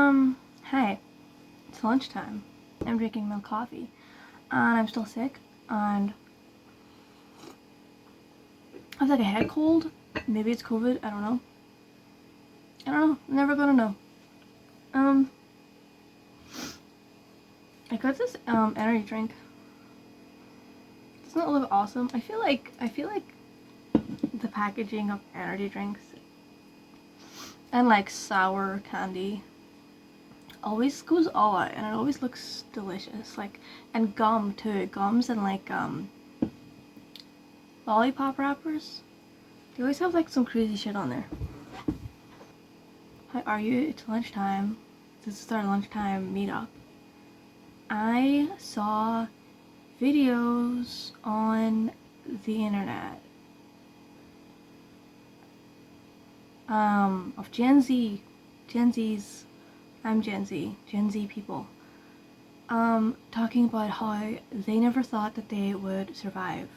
Hey, it's lunchtime. I'm drinking milk coffee, and I'm still sick, and I have like a head cold. Maybe it's COVID. I don't know. I'm never gonna know. Um, I got this energy drink. Doesn't it look awesome? I feel like the packaging of energy drinks and like sour candy always goes all out, and it always looks delicious. Like, and gum too. Gums and like lollipop wrappers. They always have like some crazy shit on there. How are you? It's lunchtime. This is our lunchtime meetup. I saw videos on the internet of Gen Z's, I'm Gen Z people, talking about how they never thought that they would survive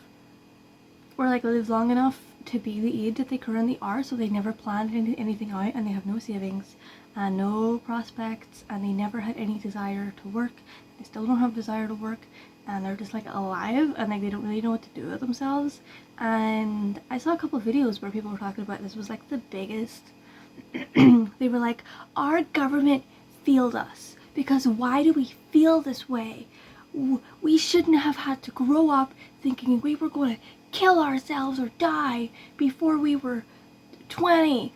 or like live long enough to be the age that they currently are, so they never planned anything out, and they have no savings and no prospects, and they never had any desire to work. They still don't have desire to work, and they're just like alive, and like they don't really know what to do with themselves. And I saw a couple of videos where people were talking about this was like the biggest they were like, our government failed us because why do we feel this way? We shouldn't have had to grow up thinking we were going to kill ourselves or die before we were 20.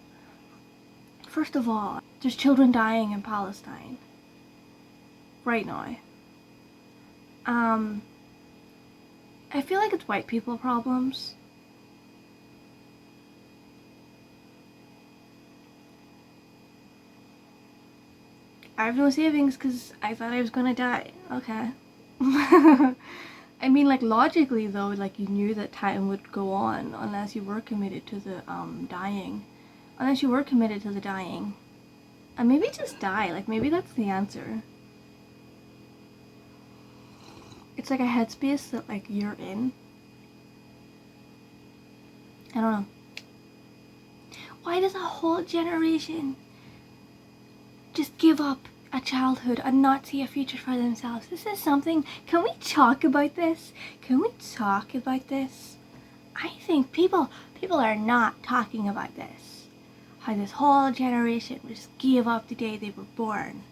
First of all, there's children dying in Palestine right now. I feel like it's white people problems. I have no savings because I thought I was gonna die. Okay. I mean, like, logically though, like, you knew that time would go on unless you were committed to the dying. Unless you were committed to the dying. And maybe just die, like, maybe that's the answer. It's like a headspace that, like, you're in. I don't know. Why does a whole generation just give up a childhood and not see a future for themselves? This is something, can we talk about this? Can we talk about this? I think people are not talking about this. How this whole generation just gave up the day they were born.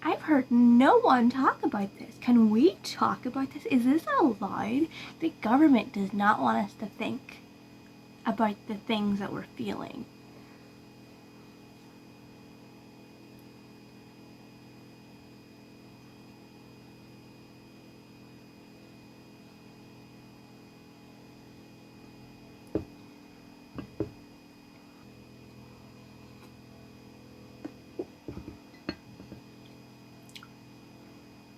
I've heard no one talk about this. Can we talk about this? Is this allowed? The government does not want us to think about the things that we're feeling.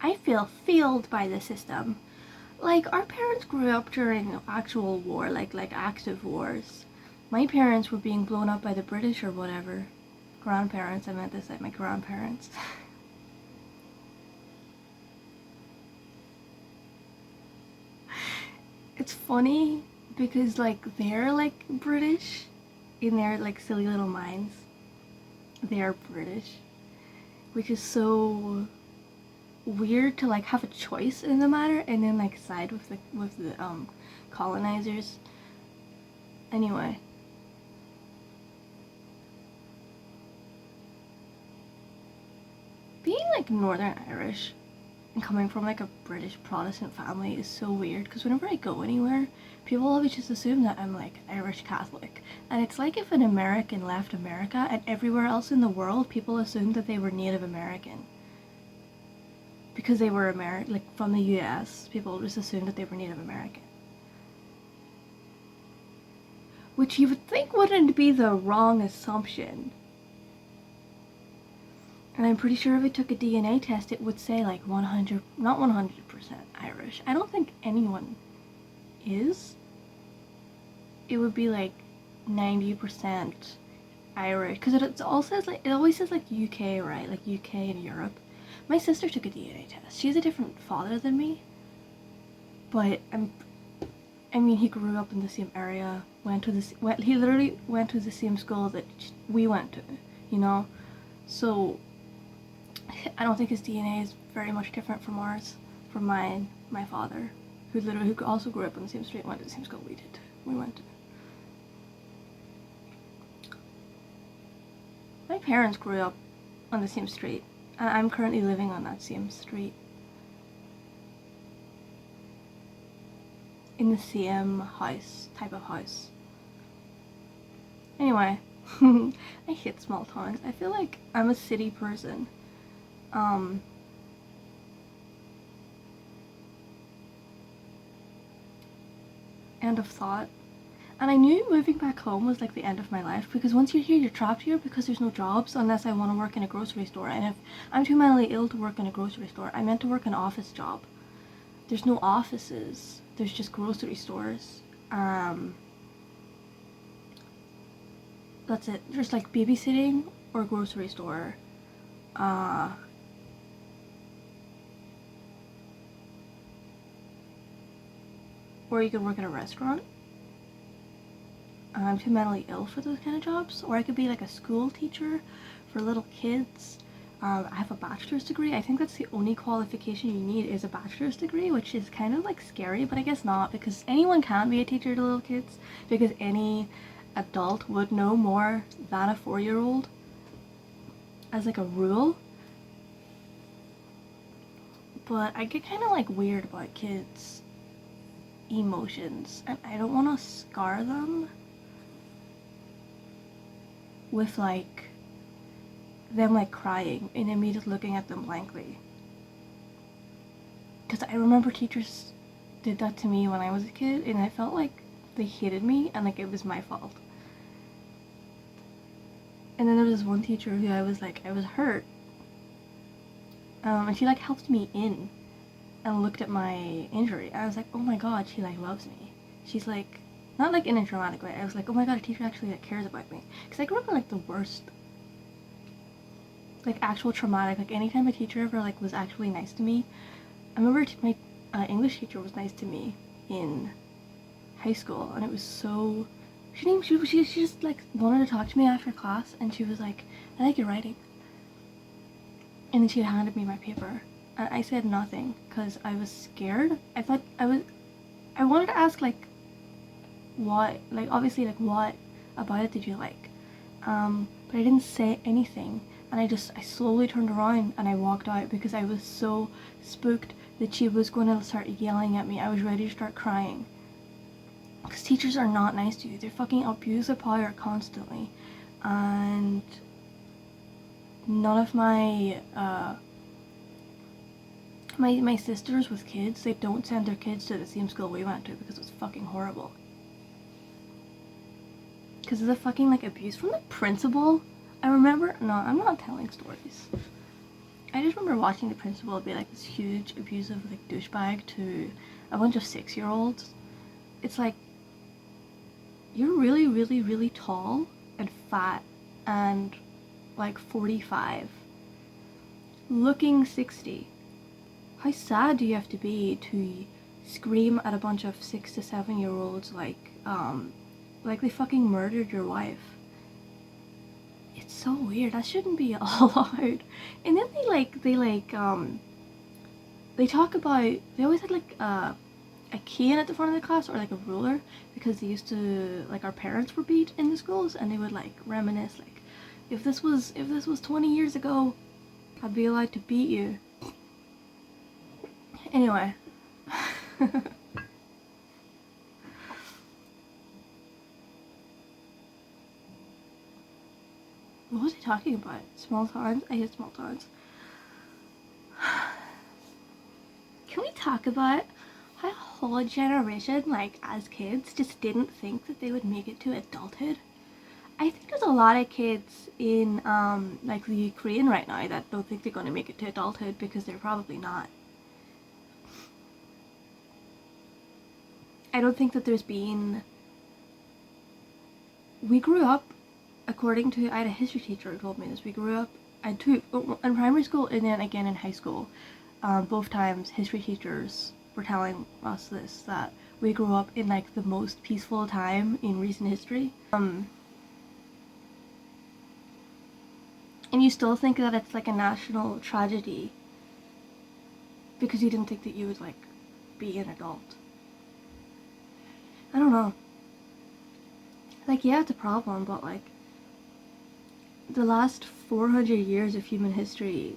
I feel failed by the system. Like, our parents grew up during actual war, like active wars. My parents were being blown up by the British or whatever. Grandparents, I meant to say my grandparents. It's funny because like they're like British in their like silly little minds. They're British, which is so weird to like have a choice in the matter and then like side with the colonizers. Anyway, being like Northern Irish and coming from like a British Protestant family is so weird because whenever I go anywhere, people always just assume that I'm like Irish Catholic, and it's like if an American left America and everywhere else in the world people assumed that they were Native American. Because they were like from the US, people just assumed that they were Native American. Which you would think wouldn't be the wrong assumption. And I'm pretty sure if it took a DNA test, it would say like 100, not 100% Irish. I don't think anyone is. It would be like 90% Irish. Because it always says like UK, right? Like UK and Europe. My sister took a DNA test. She has a different father than me, but I mean, he grew up in the same area. He literally went to the same school that we went to, you know. So I don't think his DNA is very much different from ours, from mine, my father, who also grew up on the same street and went to the same school we did. We went to. My parents grew up on the same street, and I'm currently living on that same street. In the same house, type of house. Anyway, I hate small towns. I feel like I'm a city person. End of thought. And I knew moving back home was like the end of my life, because once you're here, you're trapped here because there's no jobs unless I want to work in a grocery store. And if I'm too mentally ill to work in a grocery store, I meant to work an office job. There's no offices. There's just grocery stores. That's it. There's like babysitting or grocery store. Or you could work at a restaurant. I'm too mentally ill for those kind of jobs. Or I could be like a school teacher for little kids. I have a bachelor's degree. I think that's the only qualification you need is a bachelor's degree, which is kind of like scary, but I guess not, because anyone can be a teacher to little kids, because any adult would know more than a 4-year-old as like a rule. But I get kind of like weird about kids' emotions, and I don't want to scar them with like them like crying and then me just looking at them blankly. Because I remember teachers did that to me when I was a kid, and I felt like they hated me and like it was my fault. And then there was this one teacher who I was hurt, and she like helped me in and looked at my injury. I was like, oh my god, she like loves me. She's like, not like in a dramatic way. I was like, oh my god, a teacher actually like cares about me. Because I grew up in like the worst, like actual traumatic, like anytime a teacher ever like was actually nice to me. I remember my English teacher was nice to me in high school, and it was so, she just like wanted to talk to me after class, and she was like, I like your writing. And then she had handed me my paper, and I said nothing because I was scared. I wanted to ask like, what, like obviously like what about it did you like, but I didn't say anything, and I slowly turned around and I walked out because I was so spooked that she was going to start yelling at me. I was ready to start crying, because teachers are not nice to you. They fucking abuse their power constantly, and none of my my sisters with kids, they don't send their kids to the same school we went to because it was fucking horrible. Because of the fucking like abuse from the principal. I remember, no, I'm not telling stories. I just remember watching the principal be like this huge abusive like douchebag to a bunch of 6-year-olds. It's like, you're really, really, really tall and fat and like 45, looking 60. How sad do you have to be to scream at a bunch of 6 to 7-year-olds like they fucking murdered your wife? It's so weird. That shouldn't be allowed. And then they talk about, they always had like a cane at the front of the class, or like a ruler, because they used to, like, our parents were beat in the schools, and they would like reminisce like, if this was 20 years ago, I'd be allowed to beat you. Anyway. What was I talking about? Small towns? I hate small towns. Can we talk about how a whole generation, like as kids, just didn't think that they would make it to adulthood? I think there's a lot of kids in like the Ukraine right now that don't think they're going to make it to adulthood because they're probably not. I don't think that there's been... We grew up, according to... I had a history teacher who told me this. We grew up in primary school and then again in high school. Both times history teachers were telling us this, that we grew up in like the most peaceful time in recent history. And you still think that it's like a national tragedy because you didn't think that you would like be an adult. I don't know. Like, yeah, it's a problem, but like the last 400 years of human history,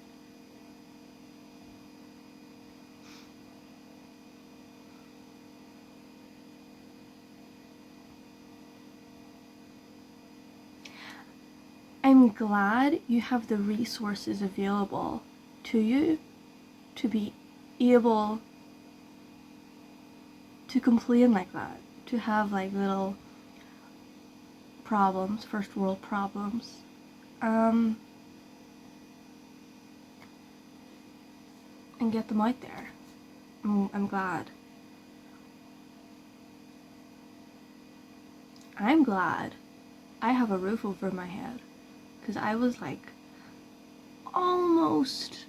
I'm glad you have the resources available to you to be able to complain like that, to have like little problems, first world problems. And get them out there. I'm glad. I'm glad I have a roof over my head, because I was like almost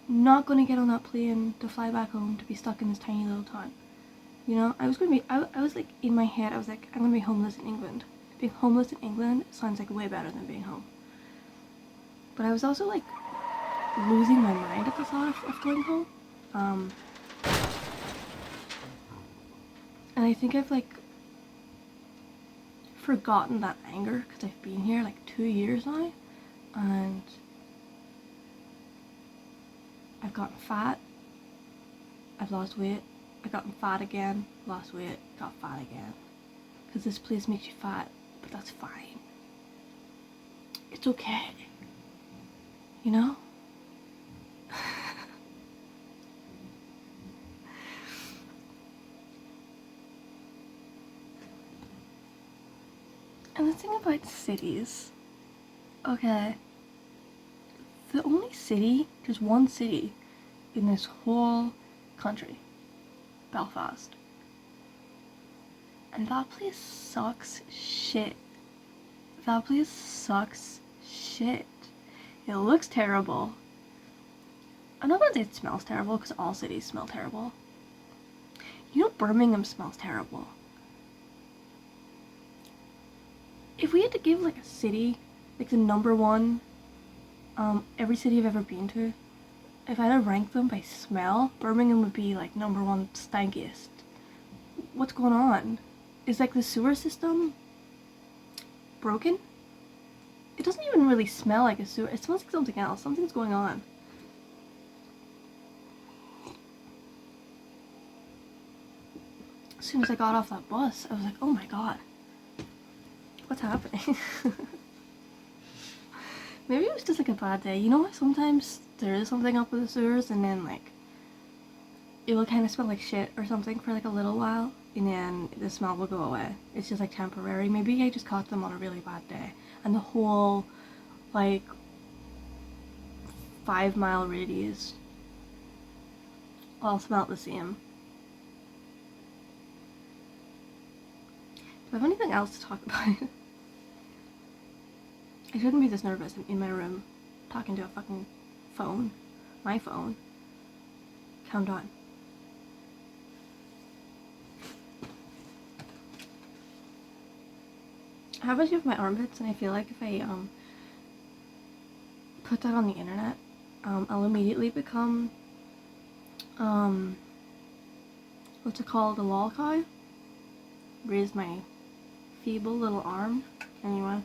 not gonna get on that plane to fly back home to be stuck in this tiny little town. You know, I was like in my head, I was like, I'm gonna be homeless in England. Being homeless in England sounds like way better than being home. But I was also like losing my mind at the thought of going home. And I think I've like forgotten that anger because I've been here like 2 years now, and I've gotten fat, I've lost weight, I've gotten fat again, lost weight, got fat again. Because this place makes you fat, but that's fine. It's okay. You know? And the thing about cities, okay, the only city, there's one city in this whole country, Belfast. And that place sucks shit. That place sucks shit. It looks terrible. I'm not gonna say it smells terrible, because all cities smell terrible. You know, Birmingham smells terrible. If we had to give like a city, like the number one, every city I've ever been to, if I had to rank them by smell, Birmingham would be like number one stankiest. What's going on? Is like the sewer system broken? It doesn't even really smell like a sewer. It smells like something else. Something's going on. As soon as I got off that bus, I was like, oh my god. What's happening? Maybe it was just like a bad day. You know what? Sometimes there is something up with the sewers, and then like it will kind of smell like shit or something for like a little while, and then the smell will go away. It's just like temporary. Maybe I just caught them on a really bad day, and the whole like 5-mile radius all smelled the same. Do I have anything else to talk about? I shouldn't be this nervous in my room talking to a fucking phone. My phone. Count on. I have a issue with my armpits, and I feel like if I put that on the internet, I'll immediately become what's it called, a lol cow? Raise my feeble little arm. Anyway,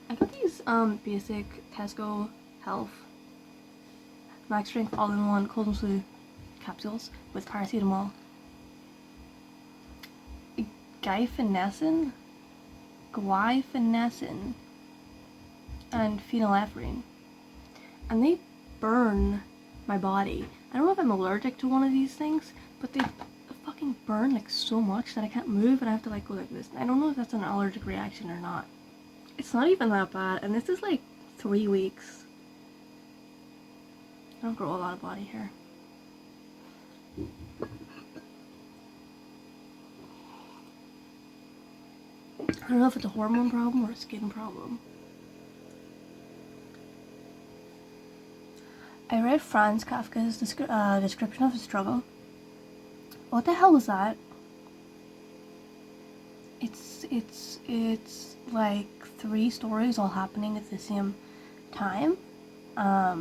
I got these basic Tesco Health Max Strength all-in-one cold and flu capsules with paracetamol, guaifenesin, and phenylephrine, and they burn my body. I don't know if I'm allergic to one of these things, but they fucking burn like so much that I can't move, and I have to like go like this. I don't know if that's an allergic reaction or not. It's not even that bad, and this is like 3 weeks. I don't grow a lot of body hair. I don't know if it's a hormone problem or a skin problem. I read Franz Kafka's description of the struggle. What the hell was that? It's like 3 stories all happening at the same time. I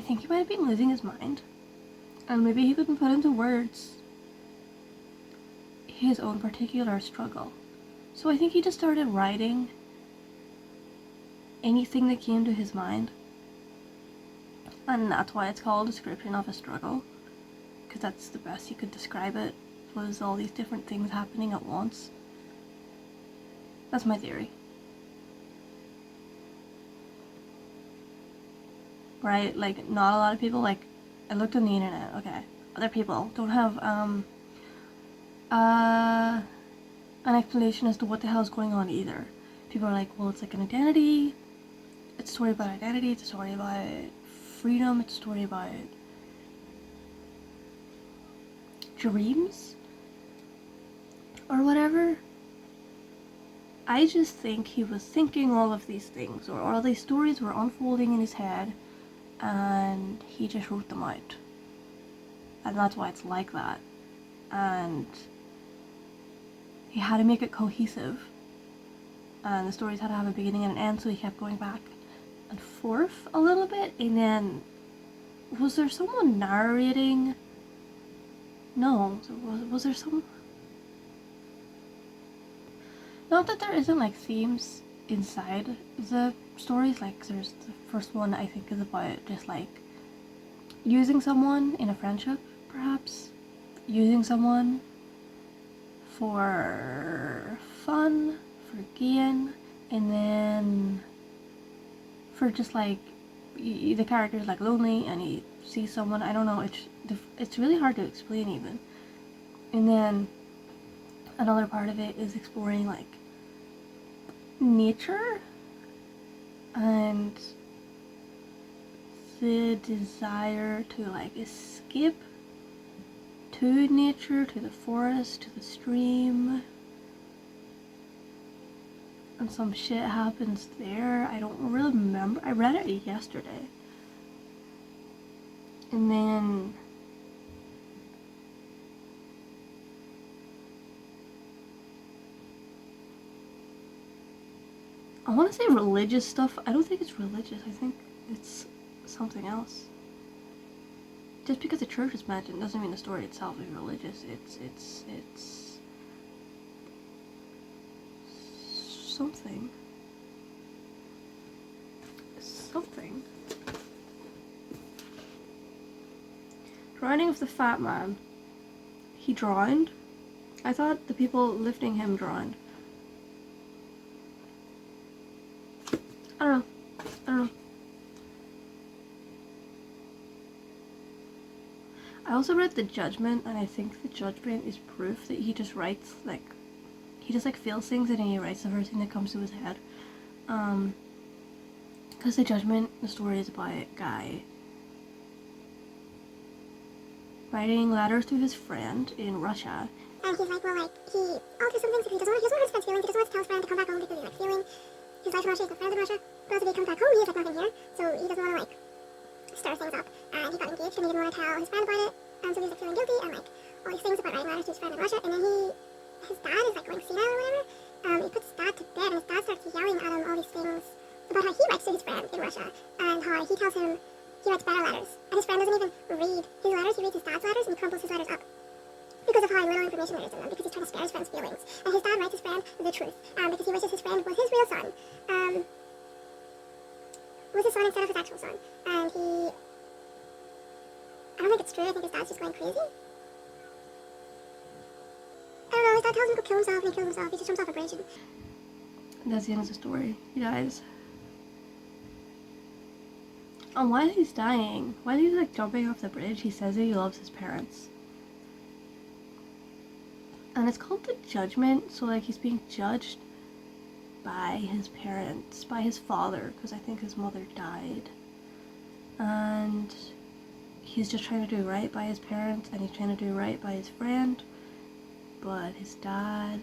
think he might have been losing his mind, and maybe he couldn't put into words his own particular struggle. So I think he just started writing anything that came to his mind, and that's why it's called a description of a struggle, because that's the best you could describe it, was all these different things happening at once. That's my theory. Right? Like, not a lot of people, like, I looked on the internet, okay, other people don't have an explanation as to what the hell is going on either. People are like, well, it's like an identity, it's a story about identity, it's a story about freedom, it's a story about dreams, or whatever. I just think he was thinking all of these things, or all these stories were unfolding in his head, and he just wrote them out. And that's why it's like that. And he had to make it cohesive. And the stories had to have a beginning and an end, so he kept going back and forth a little bit. And then, was there someone narrating? No. Was there some... Not that there isn't, like, themes inside the stories. Like, there's the first one, I think, is about just, like, using someone in a friendship, perhaps. Using someone for fun, for gain, and then for just, like, the character's, like, lonely, and he sees someone, I don't know, it's really hard to explain, even. And then another part of it is exploring, like, nature and the desire to, like, escape to nature, to the forest, to the stream, and some shit happens there. I don't really remember. I read it yesterday. And then I want to say religious stuff. I don't think it's religious. I think it's something else. Just because the church is mentioned doesn't mean the story itself is religious. It's something. Something. Drowning of the fat man. He drowned? I thought the people lifting him drowned. I don't know. I also read The Judgment, and I think The Judgment is proof that he just writes, like, he just, like, feels things and then he writes the first thing that comes to his head. Because The Judgment, the story is about a guy writing letters to his friend in Russia. And he's like, well, like, he alters some things because he doesn't want to hurt his friend's feelings. He doesn't want to tell his friend to come back home because he's, like, feeling his life in Russia, he's got friends in Russia. But also if he comes back home, he has, like, nothing here. So he doesn't want to, like, stir things up. And he got engaged and he didn't want to tell his friend about it. And so he's, like, feeling guilty and, like, all these things about writing letters to his friend in Russia. And then his dad is, like, going senile or whatever. He puts his dad to bed and his dad starts yelling at him all these things about how he writes to his friend in Russia. And how he tells him he writes better letters. And his friend doesn't even read his letters, he reads his dad's letters and he crumbles his letters up. Because of how little information there is in them, because he's trying to spare his friend's feelings. And his dad writes his friend the truth, because he wishes his friend was his real son. Was his son instead of his actual son. And I don't think it's true, I think his dad's just going crazy. I don't know, his dad tells him to go kill himself and he kills himself, he just jumps off a bridge. And that's the end of the story. He dies. And while he's dying, while he's, like, jumping off the bridge, he says that he loves his parents. And it's called The Judgment, so, like, he's being judged by his parents, by his father, because I think his mother died. And he's just trying to do right by his parents, and he's trying to do right by his friend, but his dad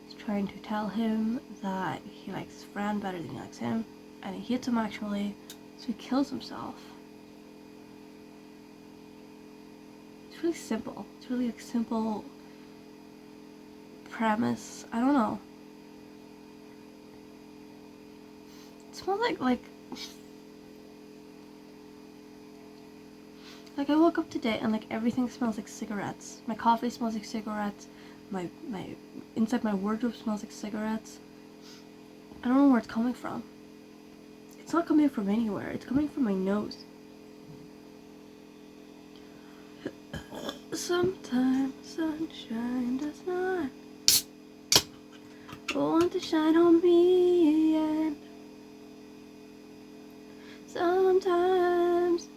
is trying to tell him that he likes his friend better than he likes him, and he hates him actually, so he kills himself. It's really simple. It's really, like, simple premise. I don't know. smells like I woke up today and like everything smells like cigarettes. My coffee smells like cigarettes. My inside my wardrobe smells like cigarettes. I don't know where it's coming from. It's not coming from anywhere. It's coming from my nose. Sometimes sunshine does not want to shine on me, and sometimes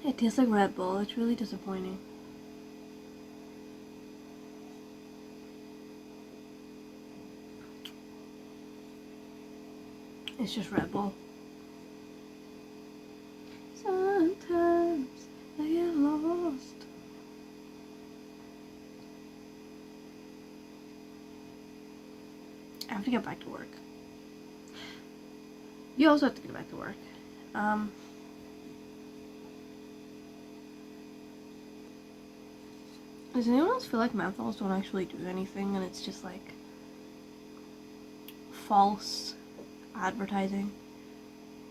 it tastes like Red Bull. It's really disappointing. It's just Red Bull. Sometimes I get lost. I have to get back to work. You also have to get back to work. Does anyone else feel like menthols don't actually do anything and it's just like false advertising?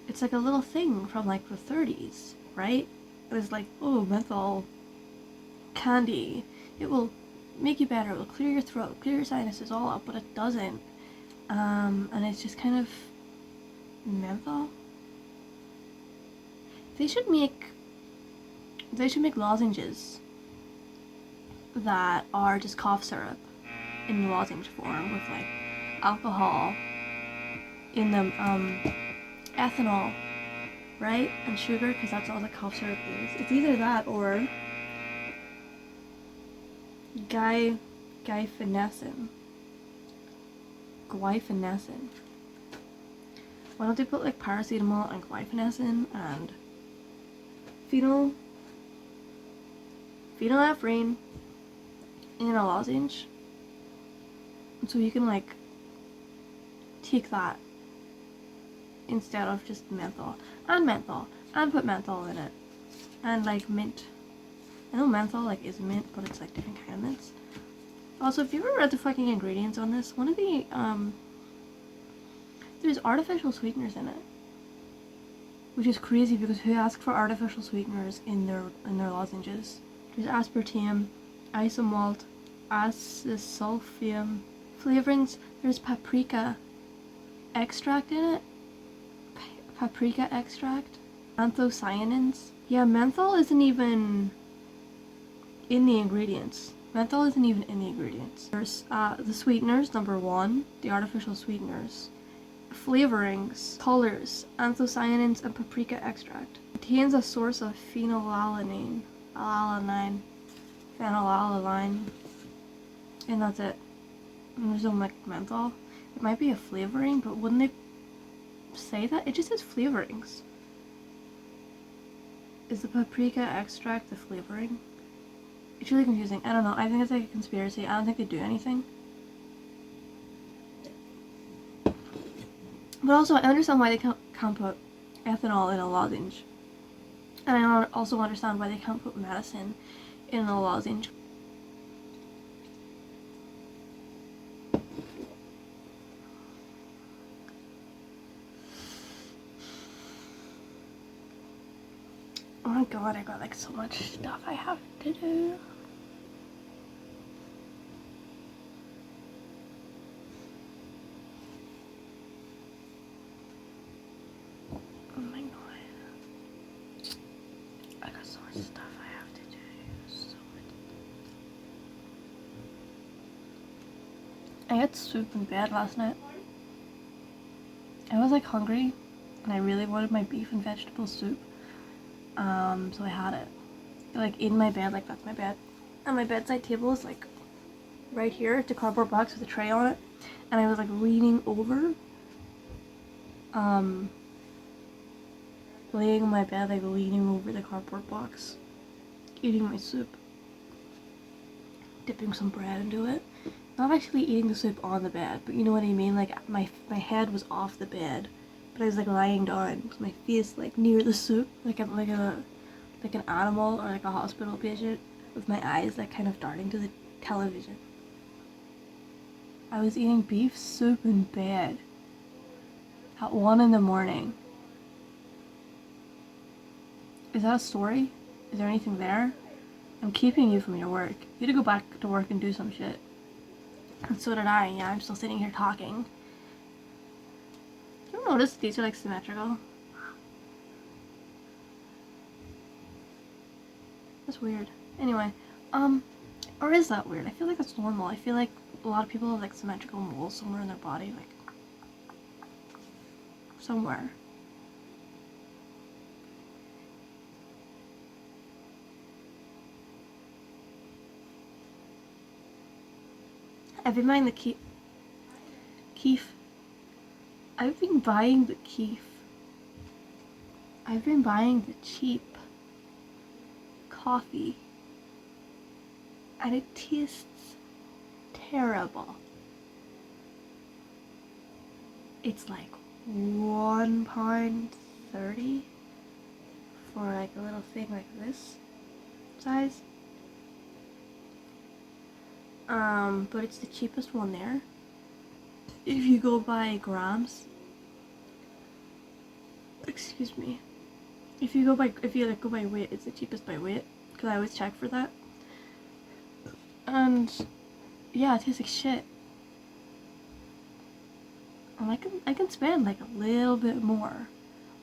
It's like a little thing from like the 30s, right? It was like, oh, menthol candy. It will make you better. It will clear your throat, clear your sinuses all up, but it doesn't. And it's just kind of menthol. They should make lozenges that are just cough syrup in lozenge form with like alcohol in them, ethanol, right, and sugar, because that's all the cough syrup is. It's either that or guaifenesin. Why don't they put like paracetamol and guaifenesin and phenylephrine in a lozenge, so you can like take that instead of just menthol and put menthol in it, and like mint. I know menthol like is mint, but it's like different kind of mints. Also, if you ever read the fucking ingredients on this, one of the there's artificial sweeteners in it, which is crazy because who asked for artificial sweeteners in their lozenges? There's aspartame, isomalt, acesulfame flavorings. There's paprika extract in it. Paprika extract. Anthocyanins. Yeah, menthol isn't even in the ingredients. There's the sweeteners, number 1, the artificial sweeteners. Flavorings, colors, anthocyanins, and paprika extract. Contains a source of phenylalanine, and that's it. And there's no like menthol. It might be a flavoring, but wouldn't they say that? It just says flavorings. Is the paprika extract the flavoring? It's really confusing. I don't know. I think it's like a conspiracy. I don't think they do anything. But also, I understand why they can't put ethanol in a lozenge. And I also understand why they can't put medicine in a lozenge. Oh my god, I got like so much stuff I have to do. Oh my god. I got so much stuff I have to do. So much. I had soup in bed last night. I was like hungry and I really wanted my beef and vegetable soup. So I had it like in my bed, like that's my bed, and my bedside table is like right here. It's a cardboard box with a tray on it, and I was like leaning over, laying on my bed, like leaning over the cardboard box, eating my soup, dipping some bread into it. Not actually eating the soup on the bed, but you know what I mean, like my head was off the bed, but I was like lying down with my face like near the soup, like an animal or like a hospital patient, with my eyes like kind of darting to television. I was eating beef soup in bed at 1 in the morning. Is that a story? Is there anything there? I'm keeping you from your work. You had to go back to work and do some shit. And so did I. Yeah, I'm still sitting here talking. Do you notice these are like symmetrical? That's weird. Anyway, or is that weird? I feel like that's normal. I feel like a lot of people have like symmetrical moles somewhere in their body, like somewhere. I've been buying the keef. I've been buying the keef. I've been buying the cheap coffee, and it tastes terrible. It's like £1.30 for like a little thing like this size. But it's the cheapest one there. If you go by grams, excuse me. If you go by weight, it's the cheapest by weight, because I always check for that. And yeah, it tastes like shit. And I can spend like a little bit more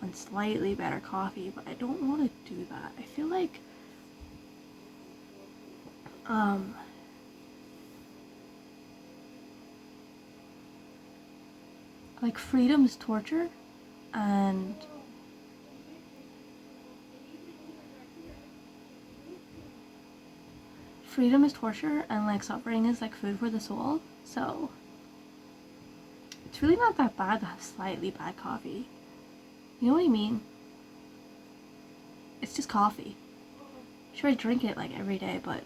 on slightly better coffee, but I don't want to do that. I feel like like freedom is torture, and like suffering is like food for the soul. So it's really not that bad to have slightly bad coffee. You know what I mean? It's just coffee. Sure, I drink it like every day, but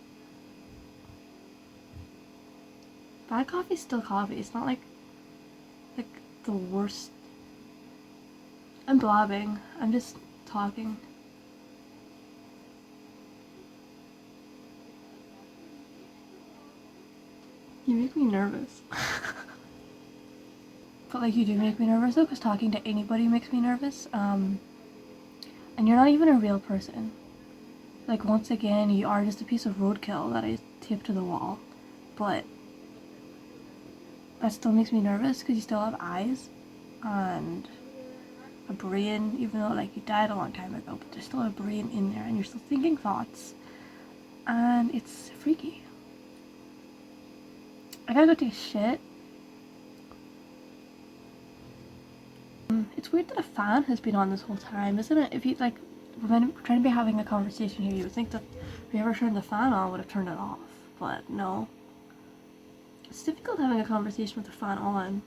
bad coffee is still coffee. It's not like the worst. I'm blabbing. I'm just talking. You make me nervous. But like, you do make me nervous though, because talking to anybody makes me nervous. And you're not even a real person. Like, once again, you are just a piece of roadkill that I taped to the wall. But that still makes me nervous, because you still have eyes and a brain, even though like you died a long time ago, but there's still a brain in there and you're still thinking thoughts, and it's freaky. I gotta go take a shit. It's weird that a fan has been on this whole time, isn't it? If you like, when we're trying to be having a conversation here, you would think that whoever turned the fan on would have turned it off, but no. It's difficult having a conversation with the fan on.